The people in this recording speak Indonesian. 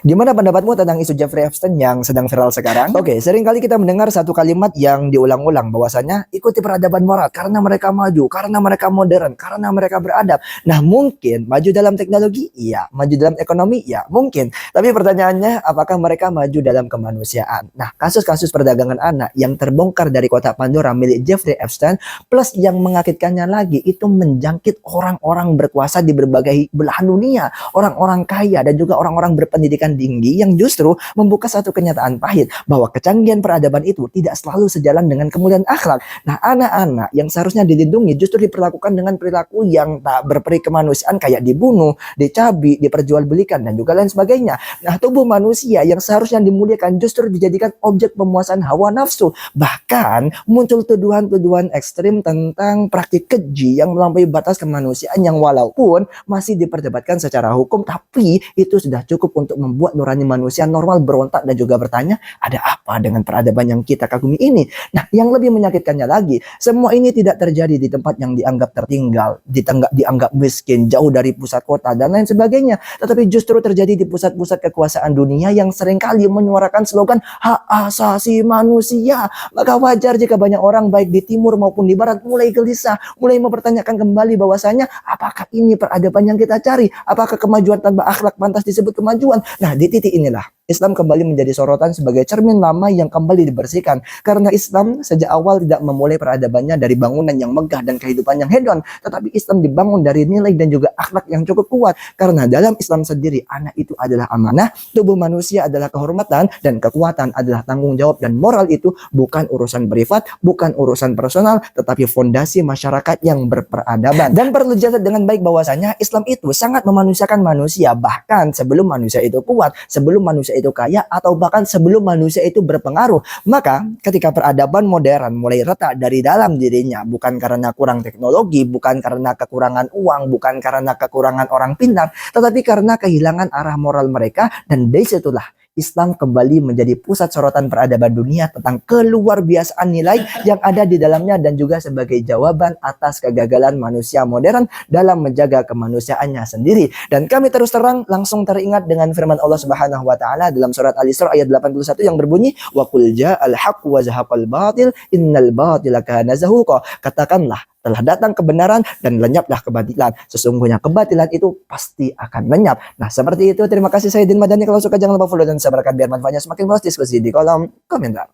Gimana pendapatmu tentang isu Jeffrey Epstein yang sedang viral sekarang? Oke, seringkali kita mendengar satu kalimat yang diulang-ulang bahwasanya ikuti peradaban moral karena mereka maju, karena mereka modern, karena mereka beradab. Nah, mungkin maju dalam teknologi? Iya. Maju dalam ekonomi? Ya, mungkin. Tapi pertanyaannya, apakah mereka maju dalam kemanusiaan? Nah, kasus-kasus perdagangan anak yang terbongkar dari kotak Pandora milik Jeffrey Epstein, plus yang mengakitkannya lagi, itu menjangkit orang-orang berkuasa di berbagai belahan dunia, orang-orang kaya dan juga orang-orang berpendidikan tinggi yang justru membuka satu kenyataan pahit bahwa kecanggihan peradaban itu tidak selalu sejalan dengan kemuliaan akhlak. Nah, anak-anak yang seharusnya dilindungi justru diperlakukan dengan perilaku yang tak berperi kemanusiaan, kayak dibunuh, dicabi, diperjualbelikan dan juga lain sebagainya. Nah, tubuh manusia yang seharusnya dimuliakan justru dijadikan objek pemuasan hawa nafsu. Bahkan muncul tuduhan-tuduhan ekstrim tentang praktik keji yang melampaui batas kemanusiaan yang walaupun masih diperdebatkan secara hukum, tapi itu sudah cukup untuk membuat nurani manusia normal berontak dan juga bertanya, ada apa dengan peradaban yang kita kagumi ini? Nah, yang lebih menyakitkannya lagi, semua ini tidak terjadi di tempat yang dianggap tertinggal, dianggap miskin, jauh dari pusat kota dan lain sebagainya, tetapi justru terjadi di pusat-pusat kekuasaan dunia yang seringkali menyuarakan slogan hak asasi manusia. Maka wajar jika banyak orang baik di timur maupun di barat mulai gelisah, mulai mempertanyakan kembali bahwasanya apakah ini peradaban yang kita cari? Apakah kemajuan tanpa akhlak pantas disebut kemajuan? Nah, di titik inilah Islam kembali menjadi sorotan sebagai cermin lama yang kembali dibersihkan. Karena Islam sejak awal tidak memulai peradabannya dari bangunan yang megah dan kehidupan yang hedon, tetapi Islam dibangun dari nilai dan juga akhlak yang cukup kuat. Karena dalam Islam sendiri, anak itu adalah amanah, tubuh manusia adalah kehormatan, dan kekuatan adalah tanggung jawab, dan moral itu bukan urusan privat, bukan urusan personal, tetapi fondasi masyarakat yang berperadaban. Dan perlu dicatat dengan baik bahwasanya Islam itu sangat memanusiakan manusia, bahkan sebelum manusia itu kuat, sebelum manusia itu kaya, atau bahkan sebelum manusia itu berpengaruh. Maka ketika peradaban modern mulai retak dari dalam dirinya, bukan karena kurang teknologi, bukan karena kekurangan uang, bukan karena kekurangan orang pintar, tetapi karena kehilangan arah moral mereka, dan dari situlah Islam kembali menjadi pusat sorotan peradaban dunia tentang keluarbiasaan nilai yang ada di dalamnya, dan juga sebagai jawaban atas kegagalan manusia modern dalam menjaga kemanusiaannya sendiri. Dan kami terus terang langsung teringat dengan firman Allah Subhanahu wa taala dalam surat Al-Isra ayat 81 yang berbunyi wa qul ja'al haqq wa zahaqal batil innal batila kana zahuqa. Katakanlah, telah datang kebenaran dan lenyaplah kebatilan. Sesungguhnya kebatilan itu pasti akan lenyap. Nah, seperti itu. Terima kasih, saya Din Madani. Kalau suka jangan lupa follow dan subscribe biar manfaatnya semakin luas. Diskusi di kolom komentar.